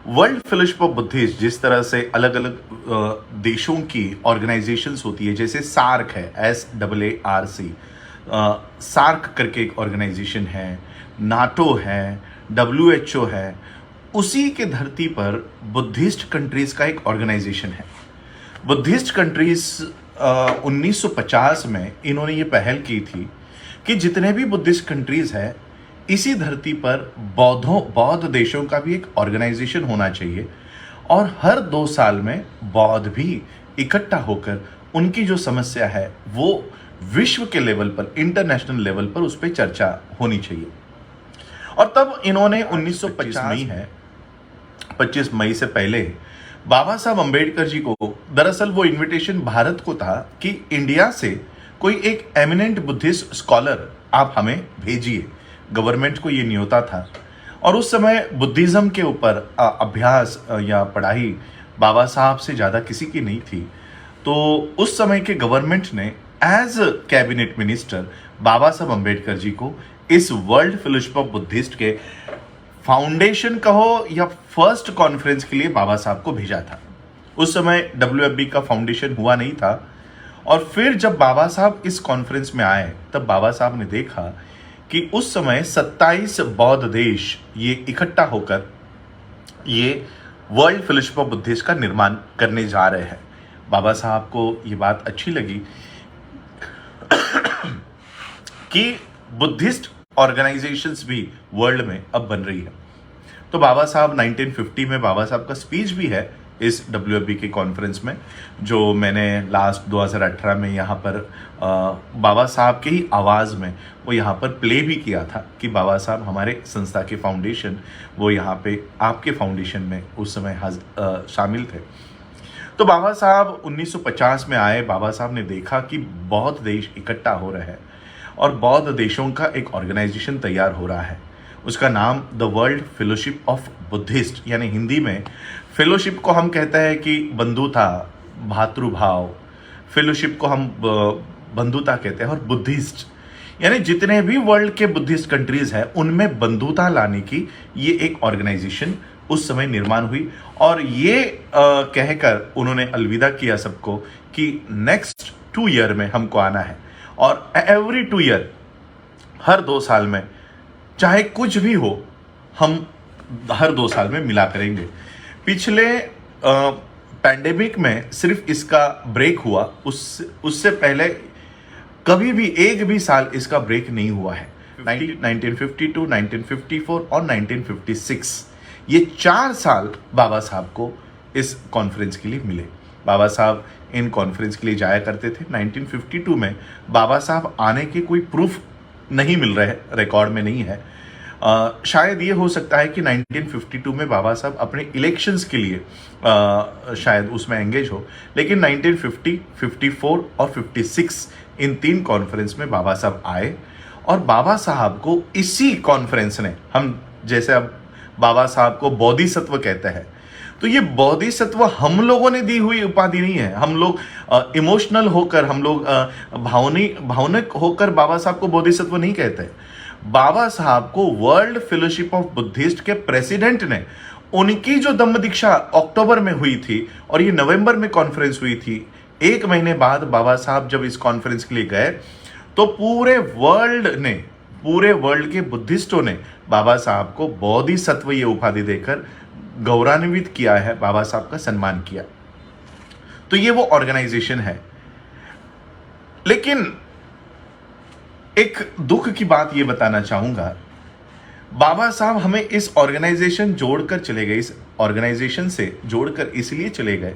World fellowship of Buddhist जिस तरह से अलग अलग देशों की ऑर्गेनाइजेशंस होती है, जैसे सार्क है, SAARC, सार्क करके एक ऑर्गेनाइजेशन है, नाटो है, WHO है, उसी के धरती पर बुद्धिस्ट कंट्रीज का एक ऑर्गेनाइजेशन है। बुद्धिस्ट कंट्रीज 1950 में इन्होंने ये पहल की थी कि जितने भी बुद्धिस्ट कंट्रीज हैं, इसी धरती पर बौद्ध देशों का भी एक ऑर्गेनाइजेशन होना चाहिए और हर 2 साल में बौद्ध भी इकट्ठा होकर उनकी जो समस्या है वो विश्व के लेवल पर, इंटरनेशनल लेवल पर उस पर चर्चा होनी चाहिए। और तब इन्होंने 25 मई से पहले बाबा साहब अंबेडकर जी को, दरअसल वो इनविटेशन भारत को था कि इंडिया से कोई एक एमिनेंट बुद्धिस्ट स्कॉलर आप हमें भेजिए। गवर्नमेंट को ये न्योता था और उस समय बुद्धिज्म के ऊपर अभ्यास या पढ़ाई बाबा साहब से ज़्यादा किसी की नहीं थी। तो उस समय के गवर्नमेंट ने एज कैबिनेट मिनिस्टर बाबा साहब अंबेडकर जी को इस वर्ल्ड फेलोशिप ऑफ बुद्धिस्ट के फाउंडेशन कहो या फर्स्ट कॉन्फ्रेंस के लिए बाबा साहब को भेजा था। उस समय WFB का फाउंडेशन हुआ नहीं था और फिर जब बाबा साहब इस कॉन्फ्रेंस में आए तब बाबा साहब ने देखा कि उस समय 27 बौद्ध देश ये इकट्ठा होकर ये वर्ल्ड फेलोशिप ऑफ बुद्धिस्ट का निर्माण करने जा रहे हैं। बाबा साहब को ये बात अच्छी लगी कि बुद्धिस्ट ऑर्गेनाइजेशंस भी वर्ल्ड में अब बन रही है। तो बाबा साहब 1950 में बाबा साहब का स्पीच भी है इस WFB के कॉन्फ्रेंस में, जो मैंने लास्ट 2018 में यहाँ पर बाबा साहब के ही आवाज़ में वो यहाँ पर प्ले भी किया था कि बाबा साहब हमारे संस्था के फाउंडेशन वो यहाँ पे आपके फाउंडेशन में उस समय शामिल थे। तो बाबा साहब 1950 में आए। बाबा साहब ने देखा कि बौद्ध देश इकट्ठा हो रहे हैं और बौद्ध देशों का एक ऑर्गेनाइजेशन तैयार हो रहा है। उसका नाम the world fellowship of Buddhist, यानी हिंदी में फेलोशिप को हम कहते हैं कि बंधुता, भातृभाव, फेलोशिप को हम बंधुता कहते हैं, और बुद्धिस्ट यानी जितने भी वर्ल्ड के बुद्धिस्ट कंट्रीज हैं उनमें बंधुता लाने की ये एक ऑर्गेनाइजेशन उस समय निर्माण हुई। और ये कहकर उन्होंने अलविदा किया सबको कि नेक्स्ट 2 ईयर में हमको आना है और एवरी 2 ईयर, हर 2 साल में चाहे कुछ भी हो, हम हर 2 साल में मिला करेंगे। पिछले पैंडेमिक में सिर्फ इसका ब्रेक हुआ, उससे पहले कभी भी एक भी साल इसका ब्रेक नहीं हुआ है। 1952, 1954 और 1956 ये 4 साल बाबा साहब को इस कॉन्फ्रेंस के लिए मिले। बाबा साहब इन कॉन्फ्रेंस के लिए जाया करते थे। 1952 में बाबा साहब आने के कोई प्रूफ नहीं मिल रहे, रिकॉर्ड में नहीं है। शायद ये हो सकता है कि 1952 में बाबा साहब अपने इलेक्शंस के लिए शायद उसमें एंगेज हो, लेकिन 1950, 54 और 56 इन 3 कॉन्फ्रेंस में बाबा साहब आए और बाबा साहब को इसी कॉन्फ्रेंस ने, हम जैसे अब बाबा साहब को बोधिसत्व कहते हैं, तो ये बोधिसत्व हम लोगों ने दी हुई उपाधि नहीं है। हम लोग इमोशनल होकर, हम लोग भावनिक होकर बाबा साहब को बोधिसत्व नहीं कहते। बाबा साहब को वर्ल्ड फेलोशिप ऑफ बुद्धिस्ट के प्रेसिडेंट ने, उनकी जो धम्म दीक्षा अक्टूबर में हुई थी और ये नवंबर में कॉन्फ्रेंस हुई थी, 1 महीने बाद बाबा साहब जब इस कॉन्फ्रेंस के लिए गए तो पूरे वर्ल्ड के बुद्धिस्टों ने बाबा साहब को बोधिसत्व ये उपाधि देकर गौरवान्वित किया है, बाबा साहब का सम्मान किया। तो ये वो ऑर्गेनाइजेशन है। लेकिन एक दुख की बात ये बताना चाहूंगा, बाबा साहब हमें इस ऑर्गेनाइजेशन जोड़कर चले गए, इस ऑर्गेनाइजेशन से जोड़कर इसलिए चले गए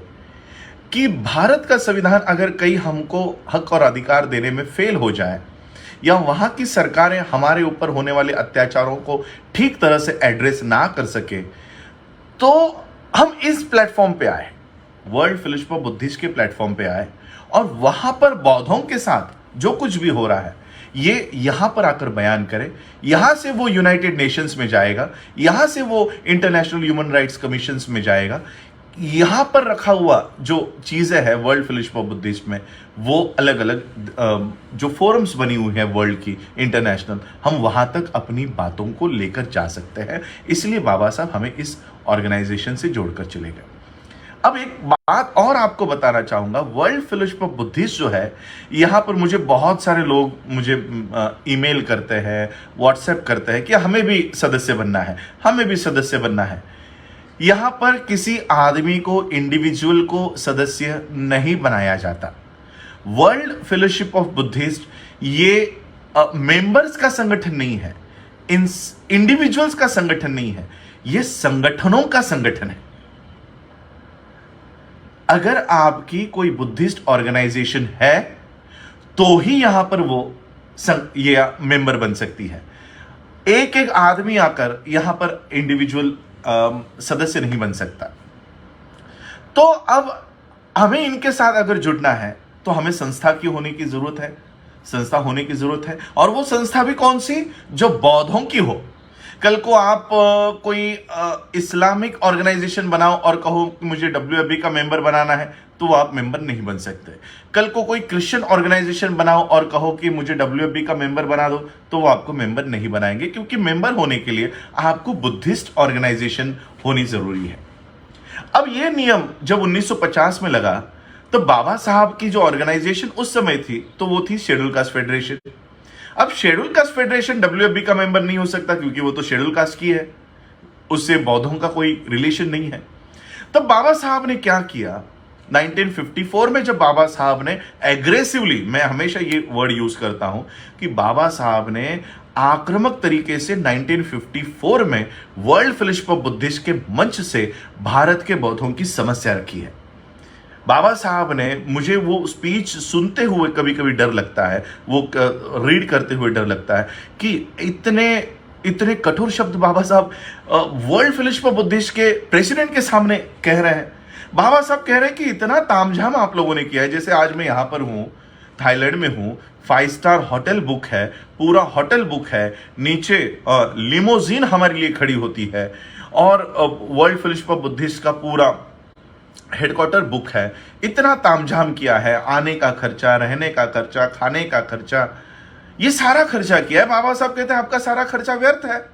कि भारत का संविधान अगर कहीं हमको हक और अधिकार देने में फेल हो जाए या वहां की सरकारें हमारे ऊपर होने वाले अत्याचारों को ठीक तरह से एड्रेस ना कर सके, तो हम इस प्लेटफॉर्म पे आए, वर्ल्ड फेलोशिप ऑफ बुद्धिस्ट के प्लेटफॉर्म पे आए और वहां पर बौद्धों के साथ जो कुछ भी हो रहा है ये यहां पर आकर बयान करें। यहां से वो यूनाइटेड नेशंस में जाएगा, यहां से वो इंटरनेशनल ह्यूमन राइट्स कमीशंस में जाएगा, यहां पर रखा हुआ जो चीजें है वर्ल्ड फेलोशिप ऑफ बुद्धिस्ट में, वो अलग अलग जो फोरम्स बनी हुई है वर्ल्ड की इंटरनेशनल, हम वहां तक अपनी बातों को लेकर जा सकते हैं। इसलिए बाबा साहब हमें इस ऑर्गेनाइजेशन से जोड़कर चले गए। अब एक बात और आपको बताना चाहूंगा, वर्ल्ड फेलोशिप ऑफ बुद्धिस्ट जो है, यहां पर मुझे बहुत सारे लोग मुझे ईमेल करते हैं, व्हाट्सएप करते हैं कि हमें भी सदस्य बनना है, हमें भी सदस्य बनना है। यहां पर किसी आदमी को, इंडिविजुअल को सदस्य नहीं बनाया जाता। वर्ल्ड फेलोशिप ऑफ बुद्धिस्ट ये मेंबर्स का संगठन नहीं है, इंडिविजुअल्स का संगठन नहीं है, ये संगठनों का संगठन है। अगर आपकी कोई बुद्धिस्ट ऑर्गेनाइजेशन है तो ही यहां पर वो ये मेंबर बन सकती है। एक एक आदमी आकर यहां पर इंडिविजुअल सदस्य नहीं बन सकता। तो अब हमें इनके साथ अगर जुड़ना है तो हमें संस्था की होने की जरूरत है, संस्था होने की जरूरत है। और वो संस्था भी कौन सी? जो बौद्धों की हो। कल को आप कोई इस्लामिक ऑर्गेनाइजेशन बनाओ और कहो कि मुझे डब्ल्यूएफबी का मेंबर बनाना है, तो वो आप मेंबर नहीं बन सकते। कल को कोई क्रिश्चियन ऑर्गेनाइजेशन बनाओ और कहो कि मुझे डब्ल्यूएफबी का मेंबर बना दो, तो वो आपको मेंबर नहीं बनाएंगे, क्योंकि मेंबर होने के लिए आपको बुद्धिस्ट ऑर्गेनाइजेशन होनी जरूरी है। अब ये नियम जब 1950 में लगा, तो बाबा साहब की जो ऑर्गेनाइजेशन उस समय थी, तो वो थी शेड्यूल कास्ट फेडरेशन। अब शेड्यूल कास्ट फेडरेशन डब्ल्यूएफबी का मेंबर नहीं हो सकता, क्योंकि वो तो शेड्यूल कास्ट की है, उससे बौद्धों का कोई रिलेशन नहीं है। तब बाबा साहब ने क्या किया, 1954 में जब बाबा साहब ने एग्रेसिवली, मैं हमेशा ये वर्ड यूज करता हूं कि बाबा साहब ने आक्रामक तरीके से 1954 में वर्ल्ड फेलोशिप ऑफ बुद्धिस्ट के मंच से भारत के बौद्धों की समस्या रखी है। बाबा साहब ने, मुझे वो स्पीच सुनते हुए कभी कभी डर लगता है, वो रीड करते हुए डर लगता है कि इतने कठोर शब्द बाबा साहब वर्ल्ड फेलोशिप ऑफ बुद्धिस्ट के प्रेसिडेंट के सामने कह रहे हैं। बाबा साहब कह रहे हैं कि इतना तामझाम आप लोगों ने किया है। जैसे आज मैं यहां पर हूं, थाईलैंड में हूं, 5 स्टार होटल बुक है, पूरा होटल बुक है, नीचे लिमोजीन हमारे लिए खड़ी होती है, और वर्ल्ड फेलोशिप ऑफ बुद्धिस्ट का पूरा हेडक्वार्टर बुक है। इतना तामझाम किया है, आने का खर्चा, रहने का खर्चा, खाने का खर्चा, ये सारा खर्चा किया है। बाबा साहब कहते हैं आपका सारा खर्चा व्यर्थ है।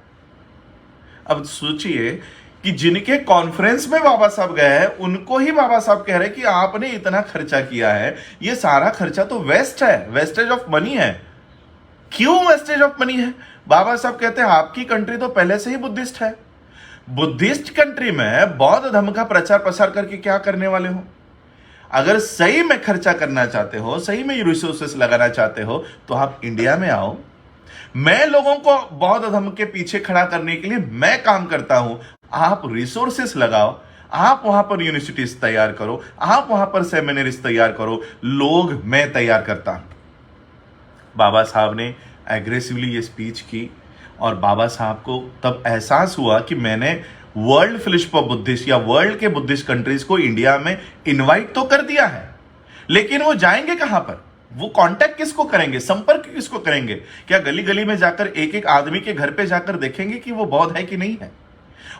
अब सोचिए कि जिनके कॉन्फ्रेंस में बाबा साहब गए हैं, उनको ही बाबा साहब कह रहे हैं कि आपने इतना खर्चा किया है, ये सारा खर्चा तो वेस्ट है, वेस्टेज ऑफ मनी है। क्यों वेस्टेज ऑफ मनी है? बाबा साहब कहते हैं आपकी कंट्री तो पहले से ही बुद्धिस्ट है, बुद्धिस्ट कंट्री में बौद्ध धर्म का प्रचार प्रसार करके क्या करने वाले हो? अगर सही में खर्चा करना चाहते हो, सही में रिसोर्सेस लगाना चाहते हो, तो आप इंडिया में आओ। मैं लोगों को बौद्ध धर्म के पीछे खड़ा करने के लिए मैं काम करता हूं। आप रिसोर्सेस लगाओ, आप वहां पर यूनिवर्सिटीज तैयार करो, आप वहां पर सेमिनरीज तैयार करो, लोग मैं तैयार करता हूं। बाबा साहब ने एग्रेसिवली ये स्पीच की, और बाबा साहब को तब एहसास हुआ कि मैंने वर्ल्ड फेलोशिप ऑफ बुद्धिस्ट या वर्ल्ड के बुद्धिस्ट कंट्रीज को इंडिया में इनवाइट तो कर दिया है, लेकिन वो जाएंगे कहां पर? वो कांटेक्ट किसको करेंगे, संपर्क किसको करेंगे? क्या गली गली में जाकर एक एक आदमी के घर पे जाकर देखेंगे कि वो बौद्ध है कि नहीं है?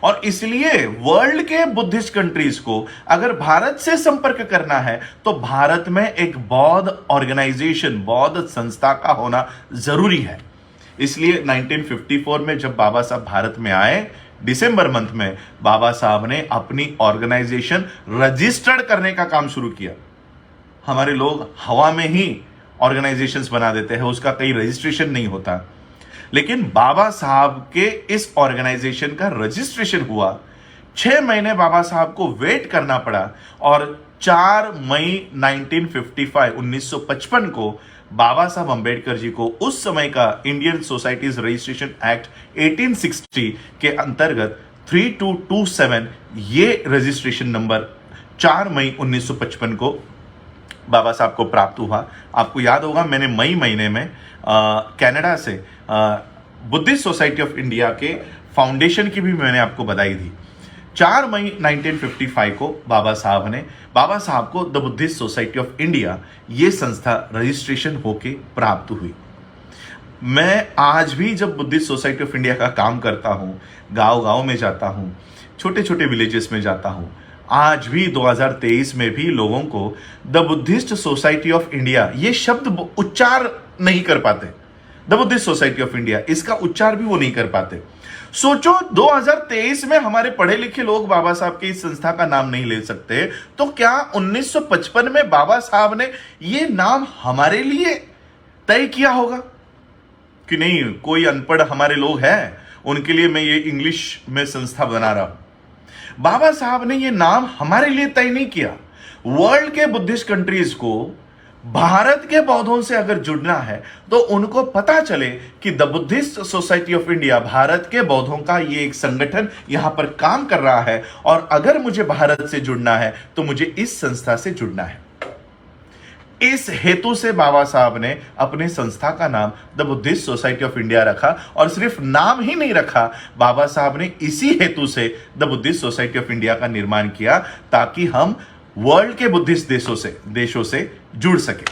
और इसलिए वर्ल्ड के बुद्धिस्ट कंट्रीज को अगर भारत से संपर्क करना है, तो भारत में एक बौद्ध ऑर्गेनाइजेशन, बौद्ध संस्था का होना जरूरी है। इसलिए 1954 में जब बाबा साहब भारत में आए, दिसंबर मंथ में, बाबा साहब ने अपनी ऑर्गेनाइजेशन रजिस्टर्ड करने का काम शुरू किया। हमारे लोग हवा में ही ऑर्गेनाइजेशंस बना देते हैं, उसका कहीं रजिस्ट्रेशन नहीं होता। लेकिन बाबा साहब के इस ऑर्गेनाइजेशन का रजिस्ट्रेशन हुआ। 6 महीने बाबा साहब को वेट करना पड़ा, और 4 मई 1955 को बाबा साहब अंबेडकर जी को उस समय का इंडियन सोसाइटीज रजिस्ट्रेशन एक्ट 1860 के अंतर्गत 3227 ये रजिस्ट्रेशन नंबर 4 मई 1955 को बाबा साहब को प्राप्त हुआ। आपको याद होगा, मैंने मई महीने में कनाडा से बुद्धिस्ट सोसाइटी ऑफ इंडिया के फाउंडेशन की भी मैंने आपको बधाई दी। 4 मई 1955 को बाबा साहब को the Buddhist society of India ये संस्था रजिस्ट्रेशन होके प्राप्त हुई। मैं आज भी जब बुद्धिस्ट सोसाइटी ऑफ इंडिया का काम करता हूं, गांव गांव में जाता हूं, छोटे छोटे विलेजेस में जाता हूं, आज भी 2023 में भी लोगों को the Buddhist society of India ये शब्द उच्चार नहीं कर पाते। The Buddhist society of India, इसका उच्चार भी वो नहीं कर पाते। सोचो 2023 में हमारे पढ़े लिखे लोग बाबा साहब की इस संस्था का नाम नहीं ले सकते, तो क्या 1955 में बाबा साहब ने ये नाम हमारे लिए तय किया होगा कि नहीं, कोई अनपढ़ हमारे लोग हैं, उनके लिए मैं ये इंग्लिश में संस्था बना रहा हूं। बाबा साहब ने ये नाम हमारे लिए तय नहीं किया। वर्ल्ड के बुद्धिस्ट कंट्रीज को भारत के बौद्धों से अगर जुड़ना है तो उनको पता चले कि the Buddhist society of India Bharat के बौद्धों का ये एक संगठन यहां पर काम कर रहा है, और अगर मुझे भारत से जुड़ना है तो मुझे इस संस्था से जुड़ना है। इस हेतु से बाबा साहब ने अपने संस्था का नाम the Buddhist society of India रखा, और सिर्फ नाम ही नहीं रखा, बाबा साहब ने इसी हेतु से the Buddhist society of India का निर्माण किया ताकि हम वर्ल्ड के बुद्धिस्ट देशों से जुड़ सके।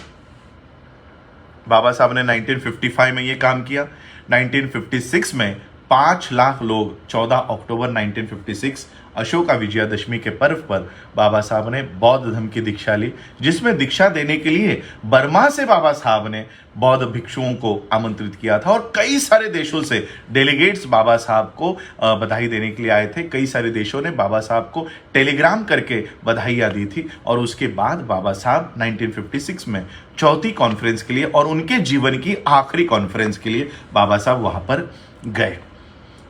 बाबा साहब ने 1955 में यह काम किया। 1956 में 5 लाख लोग 14 अक्टूबर 1956 अशोका विजयादशमी के पर्व पर बाबा साहब ने बौद्ध धर्म की दीक्षा ली, जिसमें दीक्षा देने के लिए बर्मा से बाबा साहब ने बौद्ध भिक्षुओं को आमंत्रित किया था, और कई सारे देशों से डेलीगेट्स बाबा साहब को बधाई देने के लिए आए थे। कई सारे देशों ने बाबा साहब को टेलीग्राम करके बधाइयाँ दी थी, और उसके बाद बाबा साहब 1956 में चौथी कॉन्फ्रेंस के लिए और उनके जीवन की आखिरी कॉन्फ्रेंस के लिए बाबा साहब वहाँ पर गए।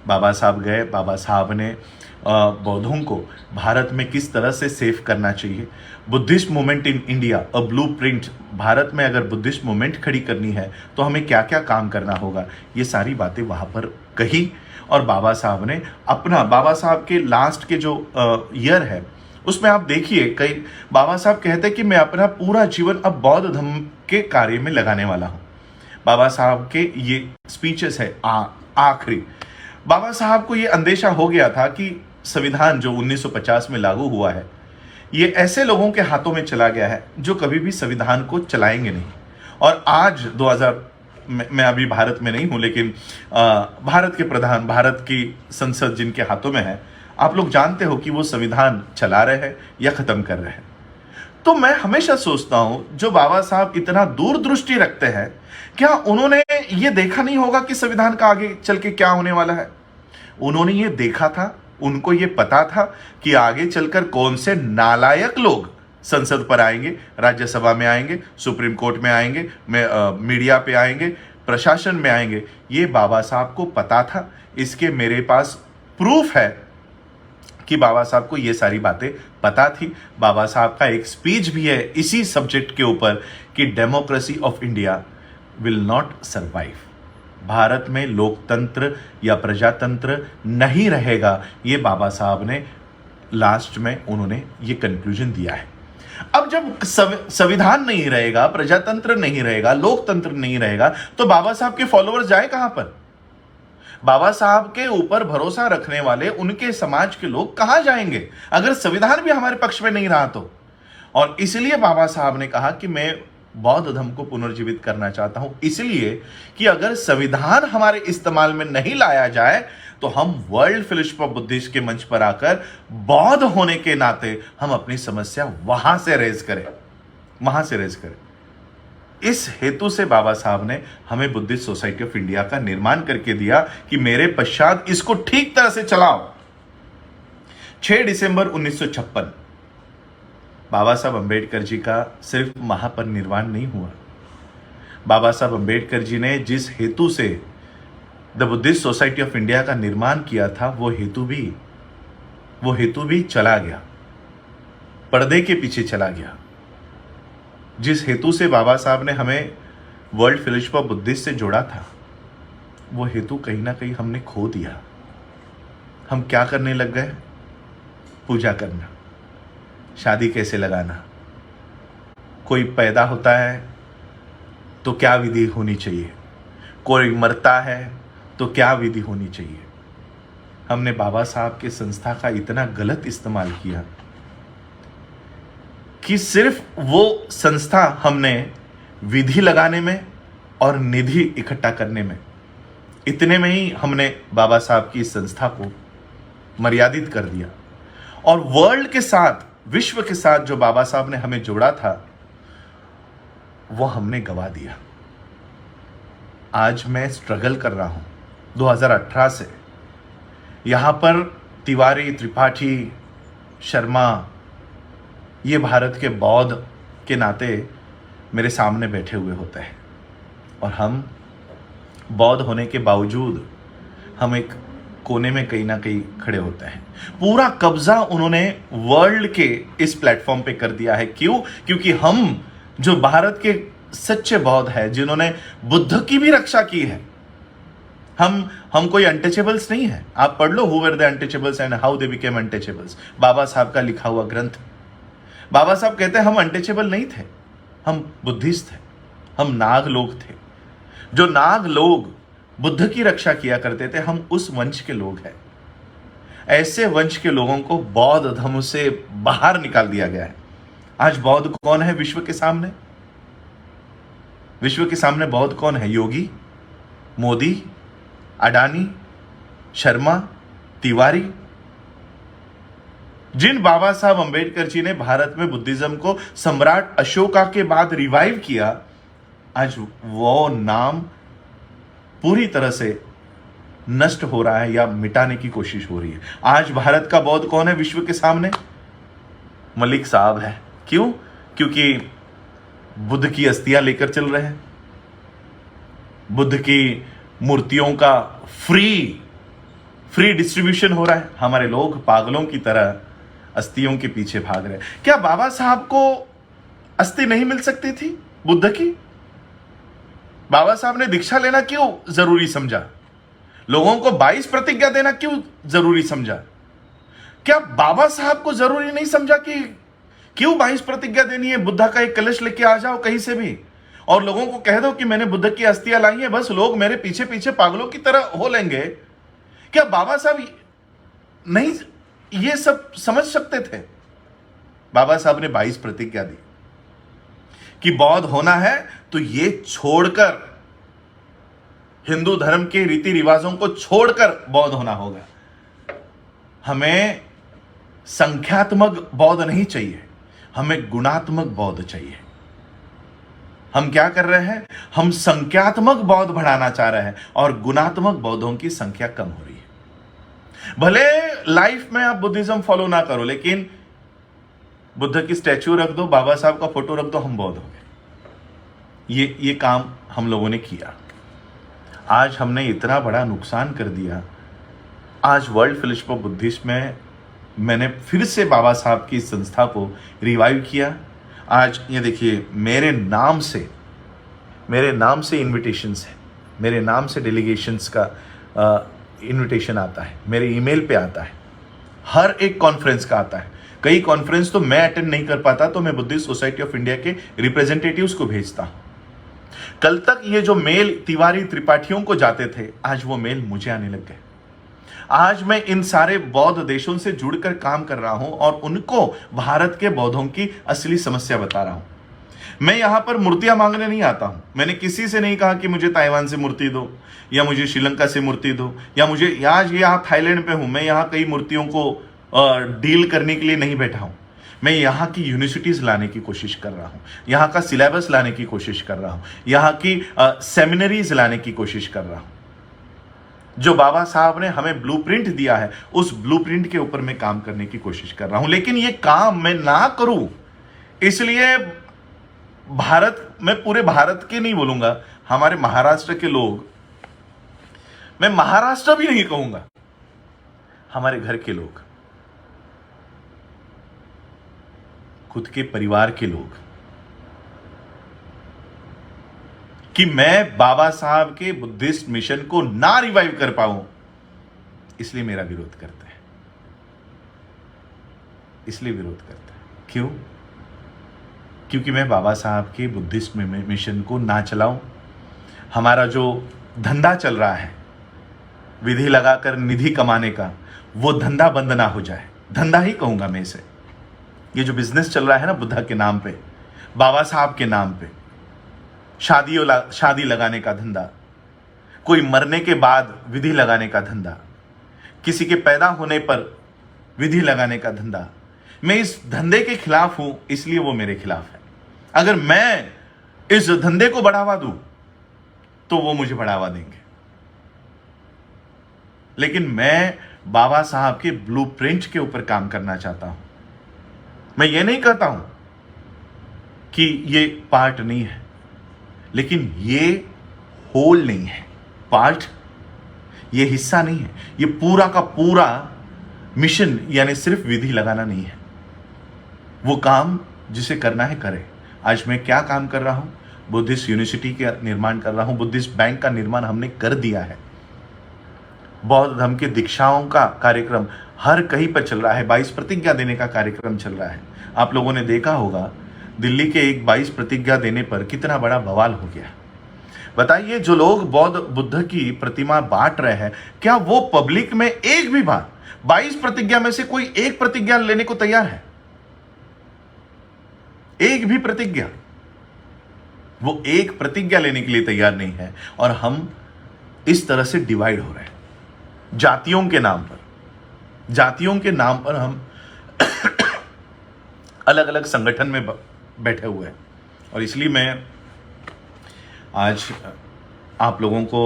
बाबा साहब ने बौद्धों को भारत में किस तरह से सेव करना चाहिए, Buddhist movement in India a blueprint, Bharat में अगर बुद्धिस्ट मूवमेंट खड़ी करनी है तो हमें क्या क्या काम करना होगा, ये सारी बातें वहाँ पर कही। और बाबा साहब के लास्ट के जो ईयर है उसमें आप देखिए, कई बाबा साहब कहते हैं कि मैं अपना पूरा जीवन अब बौद्ध धर्म के कार्य में लगाने वाला हूँ। बाबा साहब के ये स्पीचेस है आखिरी। बाबा साहब को ये अंदेशा हो गया था कि संविधान जो 1950 में लागू हुआ है, ये ऐसे लोगों के हाथों में चला गया है जो कभी भी संविधान को चलाएंगे नहीं। और आज 2000 मैं अभी भारत में नहीं हूं, लेकिन भारत के प्रधान, भारत की संसद जिनके हाथों में है, आप लोग जानते हो कि वो संविधान चला रहे हैं या खत्म कर रहे हैं। तो मैं हमेशा सोचता हूं, जो बाबा साहब इतना दूरदृष्टि रखते हैं, क्या उन्होंने ये देखा नहीं होगा कि संविधान का आगे चल के क्या होने वाला है? उन्होंने ये देखा था, उनको ये पता था कि आगे चलकर कौन से नालायक लोग संसद पर आएंगे, राज्यसभा में आएंगे, सुप्रीम कोर्ट में आएंगे, मीडिया पे आएंगे, प्रशासन में आएंगे। ये बाबा साहब को पता था। इसके मेरे पास प्रूफ है कि बाबा साहब को ये सारी बातें पता थी। बाबा साहब का एक स्पीच भी है इसी सब्जेक्ट के ऊपर कि democracy of India will not survive, Bharat में लोकतंत्र या प्रजातंत्र नहीं रहेगा। ये बाबा साहब ने लास्ट में उन्होंने ये कंक्लूजन दिया है। अब जब संविधान नहीं रहेगा, प्रजातंत्र नहीं रहेगा, लोकतंत्र नहीं रहेगा, तो बाबा साहब के फॉलोअर्स जाए कहां पर? बाबा साहब के ऊपर भरोसा रखने वाले उनके समाज के लोग कहां जाएंगे अगर संविधान भी हमारे पक्ष में नहीं रहा तो? और इसलिए बाबा साहब ने कहा कि मैं बौद्ध धर्म को पुनर्जीवित करना चाहता हूं, इसलिए कि अगर संविधान हमारे इस्तेमाल में नहीं लाया जाए तो हम वर्ल्ड फेलोशिप ऑफ बुद्धिस्ट के मंच पर आकर बौद्ध होने के नाते हम अपनी समस्या वहां से रेज करें। इस हेतु से बाबा साहब ने हमें बुद्धिस्ट सोसाइटी ऑफ इंडिया का निर्माण करके दिया कि मेरे पश्चात इसको ठीक तरह से चलाओ। 6 दिसंबर 1956 बाबा साहब अंबेडकर जी का सिर्फ महापरिनिर्वाण नहीं हुआ। बाबा साहब अंबेडकर जी ने जिस हेतु से the Buddhist society of India का निर्माण किया था, वो हेतु भी चला गया, पर्दे के पीछे चला गया। जिस हेतु से बाबा साहब ने हमें वर्ल्ड फेलोशिप ऑफ बुद्धिस्ट से जोड़ा था, वो हेतु कहीं ना कहीं हमने खो दिया। हम क्या करने लग गए? पूजा करना, शादी कैसे लगाना, कोई पैदा होता है तो क्या विधि होनी चाहिए, कोई मरता है तो क्या विधि होनी चाहिए। हमने बाबा साहब के संस्था का इतना गलत इस्तेमाल किया कि सिर्फ वो संस्था हमने विधि लगाने में और निधि इकट्ठा करने में, इतने में ही हमने बाबा साहब की संस्था को मर्यादित कर दिया। और वर्ल्ड के साथ, विश्व के साथ जो बाबा साहब ने हमें जोड़ा था, वो हमने गवा दिया। आज मैं स्ट्रगल कर रहा हूं 2018 से। यहां पर तिवारी, त्रिपाठी, शर्मा, ये भारत के बौद्ध के नाते मेरे सामने बैठे हुए होते हैं, और हम बौद्ध होने के बावजूद हम एक कोने में कहीं ना कहीं खड़े होते हैं। पूरा कब्जा उन्होंने वर्ल्ड के इस प्लेटफॉर्म पे कर दिया है। क्यों? क्योंकि हम जो भारत के सच्चे बौद्ध हैं, जिन्होंने बुद्ध की भी रक्षा की है, हम कोई अनटचेबल्स नहीं है। आप पढ़ लो who were the untouchables and how they became untouchables, Babasaheb का लिखा हुआ ग्रंथ। बाबा साहब कहते हैं हम अनटचेबल नहीं थे, हम बुद्धिस्ट थे, हम नाग लोग थे। जो नाग लोग बुद्ध की रक्षा किया करते थे, हम उस वंश के लोग हैं। ऐसे वंश के लोगों को बौद्ध धर्म से बाहर निकाल दिया गया है। आज बौद्ध कौन है विश्व के सामने? विश्व के सामने बौद्ध कौन है? योगी, मोदी, अडानी, शर्मा, तिवारी। जिन बाबा साहब अंबेडकर जी ने भारत में बुद्धिज्म को सम्राट अशोका के बाद रिवाइव किया, आज वो नाम पूरी तरह से नष्ट हो रहा है या मिटाने की कोशिश हो रही है। आज भारत का बौद्ध कौन है विश्व के सामने? मलिक साहब है। क्यों? क्योंकि बुद्ध की अस्थियां लेकर चल रहे हैं, बुद्ध की मूर्तियों का फ्री डिस्ट्रीब्यूशन हो रहा है। हमारे लोग पागलों की तरह अस्थियों के पीछे भाग रहे हैं। क्या बाबा साहब को अस्थि नहीं मिल सकती थी बुद्ध की? बाबा साहब ने दीक्षा लेना क्यों जरूरी समझा? लोगों को 22 प्रतिज्ञा देना क्यों जरूरी समझा? क्या बाबा साहब को जरूरी नहीं समझा कि क्यों 22 प्रतिज्ञा देनी है? बुद्धा का एक कलश लेके आ जाओ कहीं से भी और लोगों को कह दो कि मैंने बुद्ध की अस्थियां लाई है, बस लोग मेरे पीछे पीछे पागलों की तरह हो लेंगे। क्या बाबा साहब नहीं ये सब समझ सकते थे? बाबा साहब ने 22 प्रतिज्ञा दी कि बौद्ध होना है तो ये छोड़कर, हिंदू धर्म के रीति रिवाजों को छोड़कर बौद्ध होना होगा। हमें संख्यात्मक बौद्ध नहीं चाहिए, हमें गुणात्मक बौद्ध चाहिए। हम क्या कर रहे हैं? हम संख्यात्मक बौद्ध बढ़ाना चाह रहे हैं और गुणात्मक बौद्धों की संख्या कम हो रही है। भले लाइफ में आप बुद्धिज्म फॉलो ना करो, लेकिन बुद्ध की स्टैच्यू रख दो, बाबा साहब का फोटो रख दो, हम बौद्ध हो गए। ये काम हम लोगों ने किया। आज हमने इतना बड़ा नुकसान कर दिया। आज वर्ल्ड फेलोशिप ऑफ बुद्धिस्ट में मैंने फिर से बाबा साहब की संस्था को रिवाइव किया। आज ये देखिए, मेरे नाम से इनविटेशंस है, मेरे नाम से डेलीगेशंस का इनविटेशन आता है, मेरे ईमेल पे आता है, हर एक कॉन्फ्रेंस का आता है। कई कॉन्फ्रेंस तो मैं अटेंड नहीं कर पाता, तो मैं बुद्धिस्ट सोसाइटी ऑफ इंडिया के रिप्रेजेंटेटिव्स को भेजता हूं। कल तक ये जो मेल तिवारी त्रिपाठियों को जाते थे, आज वो मेल मुझे आने लग गए। आज मैं इन सारे बौद्ध देशों से जुड़कर काम कर रहा हूं और उनको भारत के बौद्धों की असली समस्या बता रहा हूं। मैं यहां पर मूर्तियां मांगने नहीं आता हूं। मैंने किसी से नहीं कहा कि मुझे ताइवान से मूर्ति दो या मुझे श्रीलंका से मूर्ति दो या मुझे यहां थाईलैंड पे हूं। मैं यहां कई मूर्तियों को डील करने के लिए नहीं बैठा हूं। मैं यहाँ की यूनिवर्सिटीज लाने की कोशिश कर रहा हूँ, यहाँ का सिलेबस लाने की कोशिश कर रहा हूँ, यहाँ की सेमिनरीज लाने की कोशिश कर रहा हूँ। जो बाबा साहब ने हमें ब्लूप्रिंट दिया है, उस ब्लूप्रिंट के ऊपर मैं काम करने की कोशिश कर रहा हूं। लेकिन ये काम मैं ना करूं, इसलिए मैं पूरे भारत के नहीं बोलूंगा, हमारे महाराष्ट्र के लोग, मैं महाराष्ट्र भी नहीं कहूंगा, हमारे घर के लोग, खुद के परिवार के लोग, कि मैं बाबा साहब के बुद्धिस्ट मिशन को ना रिवाइव कर पाऊं, इसलिए मेरा विरोध करते हैं। इसलिए विरोध करते हैं। क्यों? क्योंकि मैं बाबा साहब के बुद्धिस्ट मिशन को ना चलाऊं। हमारा जो धंधा चल रहा है विधि लगाकर निधि कमाने का, वो धंधा बंद ना हो जाए। धंधा ही कहूंगा मैं इसे। ये जो बिजनेस चल रहा है ना बुद्धा के नाम पे, बाबा साहब के नाम पे, शादी लगाने का धंधा, कोई मरने के बाद विधि लगाने का धंधा, किसी के पैदा होने पर विधि लगाने का धंधा, मैं इस धंधे के खिलाफ हूं, इसलिए वो मेरे खिलाफ है। अगर मैं इस धंधे को बढ़ावा दूं तो वो मुझे बढ़ावा देंगे। लेकिन मैं बाबा साहब के ब्लूप्रिंट के ऊपर काम करना चाहता हूं। मैं ये नहीं कहता हूं कि ये पार्ट नहीं है, लेकिन ये होल नहीं है, पार्ट, ये हिस्सा नहीं है। ये पूरा का पूरा मिशन यानी सिर्फ विधि लगाना नहीं है। वो काम जिसे करना है करे। आज मैं क्या काम कर रहा हूं? बुद्धिस्ट यूनिवर्सिटी का निर्माण कर रहा हूं। बुद्धिस्ट बैंक का निर्माण हमने कर दिया है। बौद्ध धर्म के दीक्षाओं का कार्यक्रम हर कहीं पर चल रहा है। 22 प्रतिज्ञा देने का कार्यक्रम चल रहा है। आप लोगों ने देखा होगा दिल्ली के एक 22 प्रतिज्ञा देने पर कितना बड़ा बवाल हो गया। बताइए, जो लोग बौद्ध बुद्ध की प्रतिमा बांट रहे हैं, क्या वो पब्लिक में एक भी बार 22 प्रतिज्ञा में से कोई एक प्रतिज्ञा लेने को तैयार है? एक भी प्रतिज्ञा, वो एक प्रतिज्ञा लेने के लिए तैयार नहीं है। और हम इस तरह से डिवाइड हो रहे हैं जातियों के नाम पर। जातियों के नाम पर हम अलग अलग संगठन में बैठे हुए हैं। और इसलिए मैं आज आप लोगों को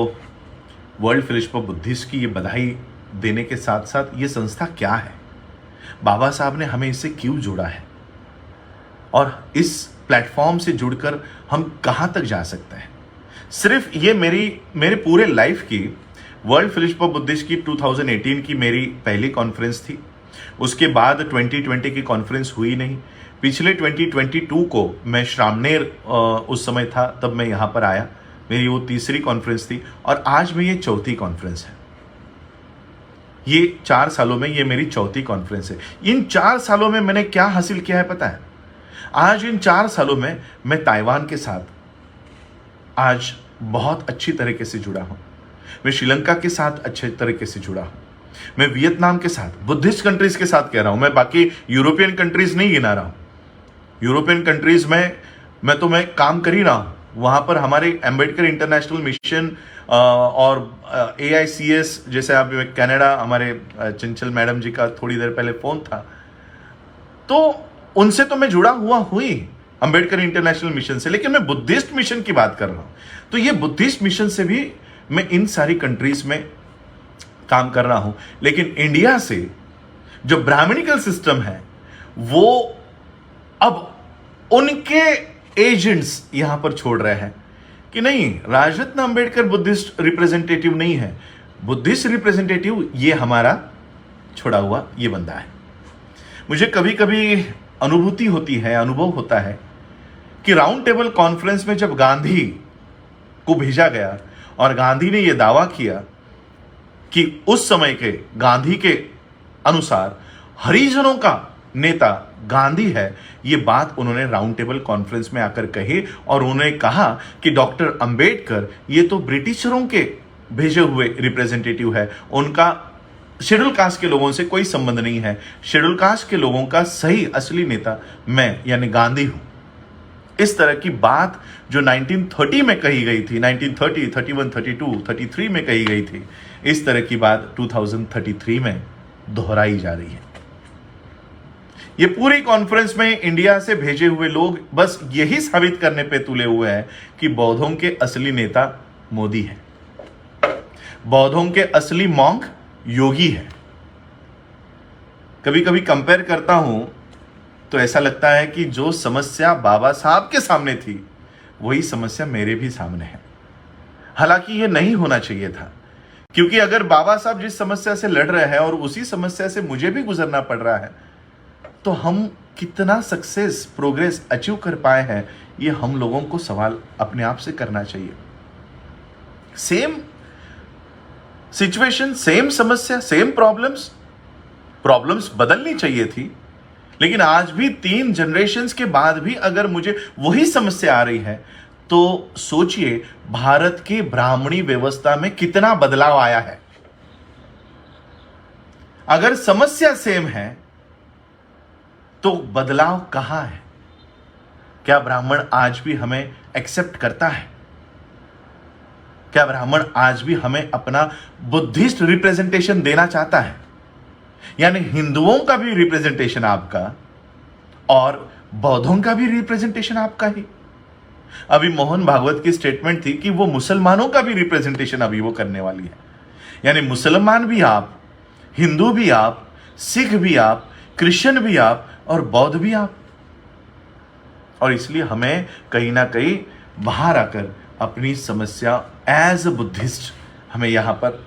वर्ल्ड फेलोशिप ऑफ बुद्धिस्ट की ये बधाई देने के साथ साथ ये संस्था क्या है, बाबा साहब ने हमें इससे क्यों जोड़ा है, और इस प्लेटफॉर्म से जुड़कर हम कहां तक जा सकते हैं। सिर्फ ये मेरे पूरे लाइफ की वर्ल्ड फेलोशिप ऑफ बुद्धिस्ट की 2018 की मेरी पहली कॉन्फ्रेंस थी। उसके बाद 2020 की कॉन्फ्रेंस हुई नहीं। पिछले 2022 को मैं श्रामनेर उस समय था, तब मैं यहाँ पर आया। मेरी वो तीसरी कॉन्फ्रेंस थी और आज में ये चौथी कॉन्फ्रेंस है। ये 4 सालों में ये मेरी चौथी कॉन्फ्रेंस है। इन 4 सालों में मैंने क्या हासिल किया है पता है? आज इन 4 सालों में मैं ताइवान के साथ आज बहुत अच्छी तरीके से जुड़ा हूं। मैं श्रीलंका के साथ अच्छे तरीके से जुड़ा हूं। मैं वियतनाम के साथ, बुद्धिस्ट कंट्रीज के साथ कह रहा हूं, मैं बाकी यूरोपियन कंट्रीज नहीं गिना रहा हूं। यूरोपियन कंट्रीज में मैं काम कर ही रहा हूं। वहां पर हमारे अंबेडकर इंटरनेशनल मिशन और AICS जैसे आप कनाडा, हमारे चंचल मैडम जी का थोड़ी देर पहले फोन था, तो उनसे तो मैं जुड़ा हुआ हुई अंबेडकर इंटरनेशनल मिशन से। लेकिन मैं बुद्धिस्ट मिशन की बात कर रहा हूं। तो ये बुद्धिस्ट मिशन से भी मैं इन सारी कंट्रीज में काम कर रहा हूं। लेकिन इंडिया से जो ब्राह्मणिकल सिस्टम है, वो अब उनके एजेंट्स यहां पर छोड़ रहे हैं कि नहीं, राजरत्न अंबेडकर बुद्धिस्ट रिप्रेजेंटेटिव नहीं है, बुद्धिस्ट रिप्रेजेंटेटिव ये हमारा छोड़ा हुआ ये बंदा है। मुझे कभी कभी अनुभूति होती है, अनुभव होता है कि राउंड टेबल कॉन्फ्रेंस में जब गांधी को भेजा गया और गांधी ने यह दावा किया कि उस समय के गांधी के अनुसार हरिजनों का नेता गांधी है, यह बात उन्होंने राउंड टेबल कॉन्फ्रेंस में आकर कही। और उन्होंने कहा कि डॉक्टर अंबेडकर ये तो ब्रिटिशरों के भेजे हुए रिप्रेजेंटेटिव है, उनका शेड्यूल कास्ट के लोगों से कोई संबंध नहीं है। शेड्यूल कास्ट के लोगों का सही असली नेता मैं यानी गांधी हूं। इस तरह की बात जो 1930 में कही गई थी, 1930, 31, 32, 33 में कही गई थी, इस तरह की बात 2033 में दोहराई जा रही है। ये पूरी कॉन्फ्रेंस में इंडिया से भेजे हुए लोग बस यही साबित करने पे तुले हुए हैं कि बौद्धों के असली नेता मोदी है, बौद्धों के असली मॉन्क योगी है। कभी कभी कंपेयर करता हूं तो ऐसा लगता है कि जो समस्या बाबा साहब के सामने थी, वही समस्या मेरे भी सामने है। हालांकि यह नहीं होना चाहिए था, क्योंकि अगर बाबा साहब जिस समस्या से लड़ रहे हैं और उसी समस्या से मुझे भी गुजरना पड़ रहा है, तो हम कितना सक्सेस, प्रोग्रेस अचीव कर पाए हैं, ये हम लोगों को सवाल अपने आप से करना चाहिए। सेम सिचुएशन, सेम समस्या, सेम प्रॉब्लम्स बदलनी चाहिए थी। लेकिन आज भी 3 जनरेशन्स के बाद भी अगर मुझे वही समस्या आ रही है, तो सोचिए भारत की ब्राह्मणी व्यवस्था में कितना बदलाव आया है। अगर समस्या सेम है तो बदलाव कहां है? क्या ब्राह्मण आज भी हमें एक्सेप्ट करता है? क्या ब्राह्मण आज भी हमें अपना बुद्धिस्ट रिप्रेजेंटेशन देना चाहता है? यानी हिंदुओं का भी रिप्रेजेंटेशन आपका और बौद्धों का भी रिप्रेजेंटेशन आपका ही। अभी मोहन भागवत की स्टेटमेंट थी कि वो मुसलमानों का भी रिप्रेजेंटेशन अभी वो करने वाली है, यानी मुसलमान भी आप, हिंदू भी आप, सिख भी आप, क्रिश्चियन भी आप और बौद्ध भी आप। और इसलिए हमें कहीं ना कहीं बाहर आकर अपनी समस्या एज अ बुद्धिस्ट हमें यहां पर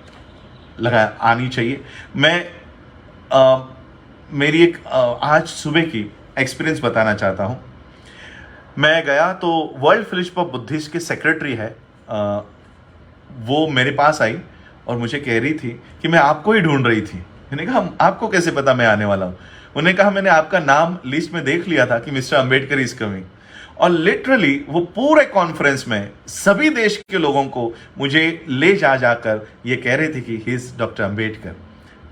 लगा आनी चाहिए। मेरी एक आज सुबह की एक्सपीरियंस बताना चाहता हूं। मैं गया तो वर्ल्ड फेलोशिप ऑफ बुद्धिस्ट के सेक्रेटरी है, वो मेरे पास आई और मुझे कह रही थी कि मैं आपको ही ढूंढ रही थी। मैंने कहा आपको कैसे पता मैं आने वाला हूं? उन्होंने कहा मैंने आपका नाम लिस्ट में देख लिया था कि मिस्टर अंबेडकर इज कमिंग। और लिटरली वो पूरे कॉन्फ्रेंस में सभी देश के लोगों को मुझे ले जाकर ये कह रहे थे कि he is doctor Ambedkar.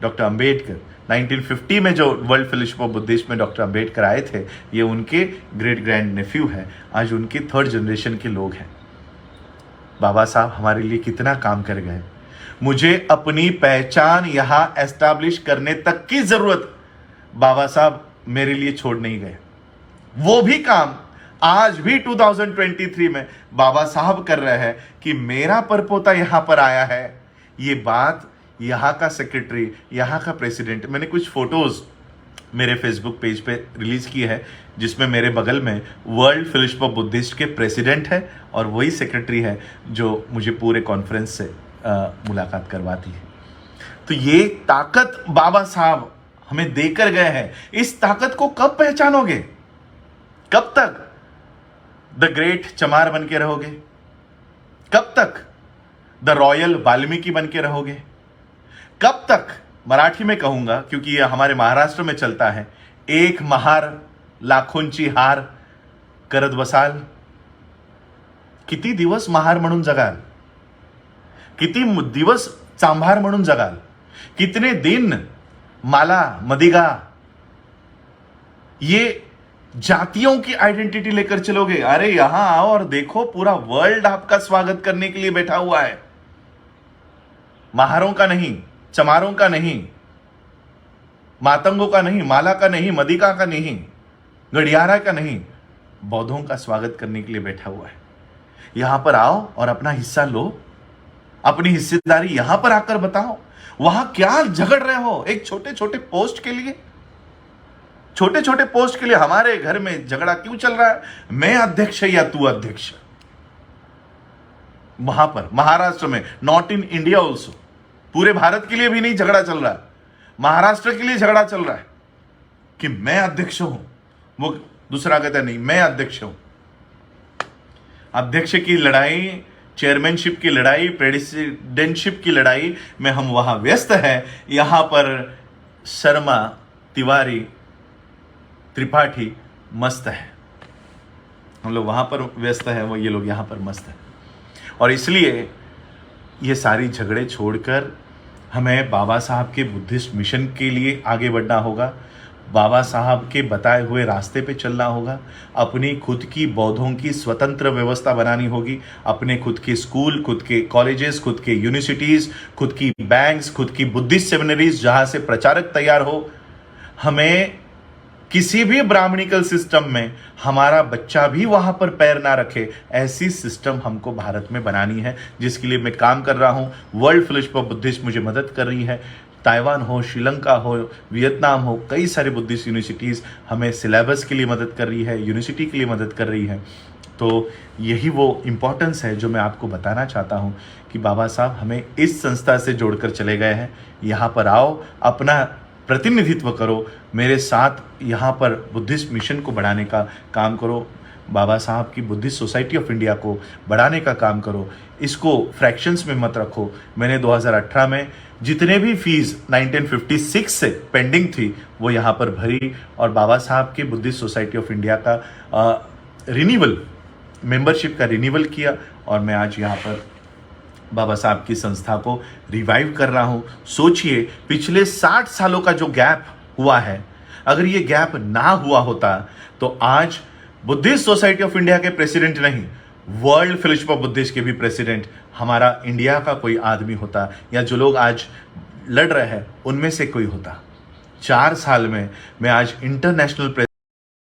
Doctor Ambedkar 1950 में जो वर्ल्ड फेलोशिप ऑफ बुद्धिस्ट में डॉक्टर अंबेडकर आए थे, ये उनके ग्रेट ग्रैंड नेफ्यू है, आज उनकी थर्ड जनरेशन के लोग हैं। बाबा साहब हमारे लिए कितना काम कर गए। मुझे अपनी पहचान यहां एस्टैब्लिश करने तक की जरूरत बाबा साहब मेरे लिए छोड़ नहीं गए। वो भी काम आज भी 2023 में बाबा साहब कर रहे हैं कि मेरा परपोता यहां पर आया है। ये बात यहां का सेक्रेटरी, यहां का प्रेसिडेंट, मैंने कुछ फोटोज मेरे फेसबुक पेज पे रिलीज किए हैं जिसमें मेरे बगल में वर्ल्ड फेलोशिप ऑफ बुद्धिस्ट के प्रेसिडेंट है और वही सेक्रेटरी है जो मुझे पूरे कॉन्फ्रेंस से मुलाकात करवाती है। तो ये ताकत बाबा साहब हमें देकर गए हैं। इस ताकत को कब पहचानोगे? कब तक द ग्रेट चमार बन के रहोगे? कब तक द रॉयल वाल्मीकि बन के रहोगे? कब तक, मराठी में कहूंगा क्योंकि यह हमारे महाराष्ट्र में चलता है, एक महार लाखोंची हार करत बसाल? किती दिवस महार म्हणून जगाल? किती दिवस चांभार म्हणून जगाल? कितने दिन माला मदिगा ये जातियों की आइडेंटिटी लेकर चलोगे? अरे यहां आओ और देखो, पूरा वर्ल्ड आपका स्वागत करने के लिए बैठा हुआ है। महारों का नहीं, चमारों का नहीं, मातंगों का नहीं, माला का नहीं, मदिका का नहीं, गड़ियारा का नहीं, बौद्धों का स्वागत करने के लिए बैठा हुआ है। यहां पर आओ और अपना हिस्सा लो, अपनी हिस्सेदारी यहां पर आकर बताओ। वहां क्या झगड़ रहे हो एक छोटे छोटे पोस्ट के लिए? छोटे छोटे पोस्ट के लिए हमारे घर में झगड़ा क्यों चल रहा है? मैं अध्यक्ष या तू अध्यक्ष? वहां पर महाराष्ट्र में, नॉट इन इंडिया ऑल्सो, पूरे भारत के लिए भी नहीं झगड़ा चल रहा है, महाराष्ट्र के लिए झगड़ा चल रहा है कि मैं अध्यक्ष हूं, वो दूसरा कहता नहीं मैं अध्यक्ष हूं। अध्यक्ष की लड़ाई, चेयरमैनशिप की लड़ाई, प्रेसिडेंटशिप की लड़ाई में हम वहां व्यस्त हैं। यहां पर शर्मा, तिवारी, त्रिपाठी मस्त है, हम लोग वहां पर व्यस्त हैं, वो ये लोग यहां पर मस्त है। और इसलिए ये सारी झगड़े छोड़कर हमें बाबा साहब के बुद्धिस्ट मिशन के लिए आगे बढ़ना होगा। बाबा साहब के बताए हुए रास्ते पे चलना होगा। अपनी खुद की बौद्धों की स्वतंत्र व्यवस्था बनानी होगी। अपने खुद के स्कूल, खुद के कॉलेजेस, खुद के यूनिवर्सिटीज़, खुद की बैंक्स, खुद की बुद्धिस्ट सेमिनरीज जहाँ से प्रचारक तैयार हो। हमें किसी भी ब्राह्मणिकल सिस्टम में हमारा बच्चा भी वहां पर पैर ना रखे, ऐसी सिस्टम हमको भारत में बनानी है, जिसके लिए मैं काम कर रहा हूं। वर्ल्ड फेलोशिप ऑफ बुद्धिस्ट मुझे मदद कर रही है। ताइवान हो, श्रीलंका हो, वियतनाम हो, कई सारे बुद्धिस्ट यूनिवर्सिटीज़ हमें सिलेबस के लिए मदद कर रही है, यूनिवर्सिटी के लिए मदद कर रही है। तो यही वो इम्पोर्टेंस है जो मैं आपको बताना चाहता हूँ कि बाबा साहब हमें इस संस्था से जोड़कर चले गए हैं। यहाँ पर आओ, अपना प्रतिनिधित्व करो, मेरे साथ यहाँ पर बुद्धिस्ट मिशन को बढ़ाने का काम करो। बाबा साहब की बुद्धिस्ट सोसाइटी ऑफ इंडिया को बढ़ाने का काम करो। इसको फ्रैक्शंस में मत रखो। मैंने 2018 में जितने भी फीस 1956 से पेंडिंग थी वो यहाँ पर भरी और बाबा साहब के बुद्धिस्ट सोसाइटी ऑफ इंडिया का रिन्यूअल, मेंबरशिप का रिन्यूअल किया और मैं आज यहाँ पर बाबा साहब की संस्था को रिवाइव कर रहा हूँ। सोचिए, पिछले 60 सालों का जो गैप हुआ है, अगर ये गैप ना हुआ होता तो आज बुद्धिस्ट सोसाइटी ऑफ इंडिया के प्रेसिडेंट नहीं, वर्ल्ड फेलोशिप ऑफ बुद्धिस्ट के भी प्रेसिडेंट हमारा इंडिया का कोई आदमी होता, या जो लोग आज लड़ रहे हैं उनमें से कोई होता। 4 साल में मैं आज इंटरनेशनल